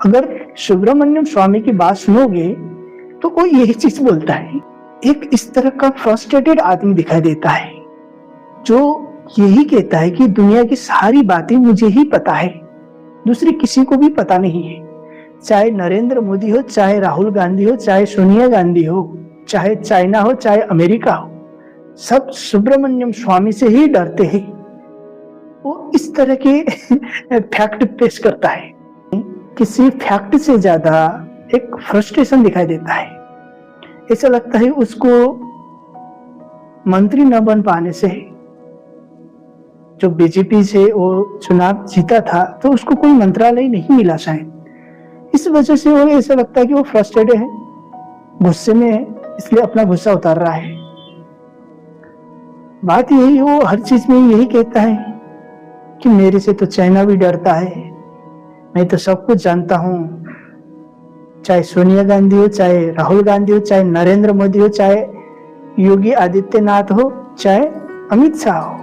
अगर सुब्रमण्यम स्वामी की बात सुनोगे तो वो यही चीज बोलता है। एक इस तरह का फ्रस्ट्रेटेड आदमी दिखाई देता है जो यही कहता है कि दुनिया की सारी बातें मुझे ही पता है, दूसरी किसी को भी पता नहीं है। चाहे नरेंद्र मोदी हो, चाहे राहुल गांधी हो, चाहे सोनिया गांधी हो, चाहे चाइना हो, चाहे अमेरिका हो, सब सुब्रमण्यम स्वामी से ही डरते हैं। वो इस तरह के फैक्ट पेश करता है। किसी फैक्ट से ज्यादा एक फ्रस्ट्रेशन दिखाई देता है। ऐसा लगता है उसको मंत्री न बन पाने से, जो बीजेपी से वो चुनाव जीता था तो उसको कोई मंत्रालय नहीं मिला शायद, इस वजह से वो ऐसा लगता है कि वो फ्रस्ट्रेटेड है, गुस्से में है, इसलिए अपना गुस्सा उतार रहा है। बात यही, वो हर चीज में यही कहता है कि मेरे से तो चाइना भी डरता है, मैं तो सब कुछ जानता हूं। चाहे सोनिया गांधी हो, चाहे राहुल गांधी हो, चाहे नरेंद्र मोदी हो, चाहे योगी आदित्यनाथ हो, चाहे अमित शाह हो,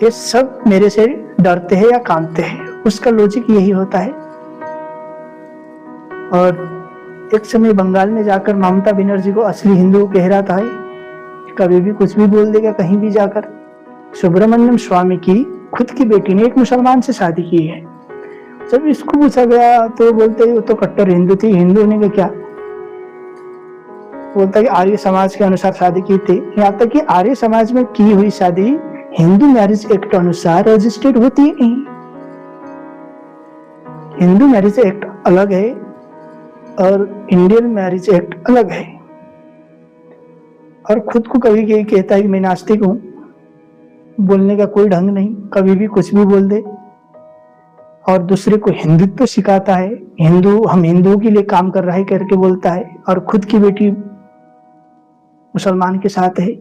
ये सब मेरे से डरते हैं या कांपते हैं। उसका लॉजिक यही होता है। और एक समय बंगाल में जाकर ममता बनर्जी को असली हिंदू कह रहा था, कभी भी कुछ भी बोल देगा कहीं भी जाकर। सुब्रमण्यम स्वामी की खुद की बेटी ने एक मुसलमान से शादी की है। जब इसको पूछा गया तो बोलते वो तो कट्टर हिंदू थी। हिंदू होने का क्या? बोलता कि आर्य समाज के अनुसार शादी की थी। यहाँ तक कि आर्य समाज में की हुई शादी हिंदू मैरिज एक्ट अनुसार रजिस्टर्ड होती नहीं। हिंदू मैरिज एक्ट अलग है और इंडियन मैरिज एक्ट अलग है। और खुद को कभी कभी कहता है कि मैं नास्तिक हूं, बोलने का कोई ढंग नहीं, कभी भी कुछ भी बोल दे। और दूसरे को हिंदुत्व सिखाता है, हम हिंदुओं के लिए काम कर रहा है करके बोलता है। और खुद की बेटी मुसलमान के साथ है।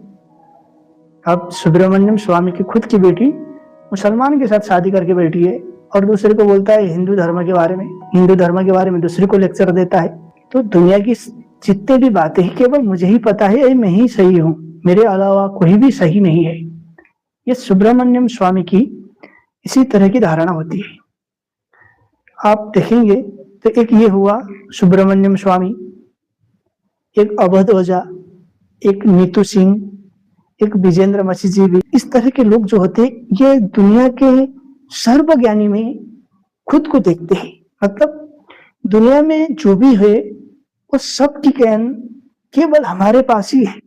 अब सुब्रमण्यम स्वामी की खुद की बेटी मुसलमान के साथ शादी करके बैठी है और दूसरे को बोलता है हिंदू धर्म के बारे में दूसरे को लेक्चर देता है। तो दुनिया की जितने भी बातें हैं केवल मुझे ही पता है, मैं ही सही हूं, मेरे अलावा कोई भी सही नहीं है। ये सुब्रमण्यम स्वामी की इसी तरह की धारणा होती है। आप देखेंगे तो एक ये हुआ सुब्रमण्यम स्वामी, एक अवध ओझा, एक नीतू सिंह, एक विजेंद्र मसीह भी। इस तरह के लोग जो होते ये दुनिया के सर्वज्ञानी में खुद को देखते हैं। मतलब दुनिया में जो भी है वो सब की ज्ञान केवल हमारे पास ही है।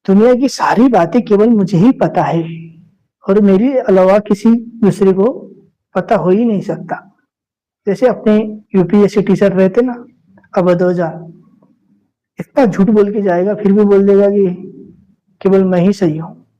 दुनिया की सारी बातें केवल मुझे ही पता है और मेरे अलावा किसी दूसरे को पता हो ही नहीं सकता। जैसे अपने यूपीएससी टीचर रहते ना, अवध ओझा, इतना झूठ बोल के जाएगा फिर भी बोल देगा कि केवल मैं ही सही हूं।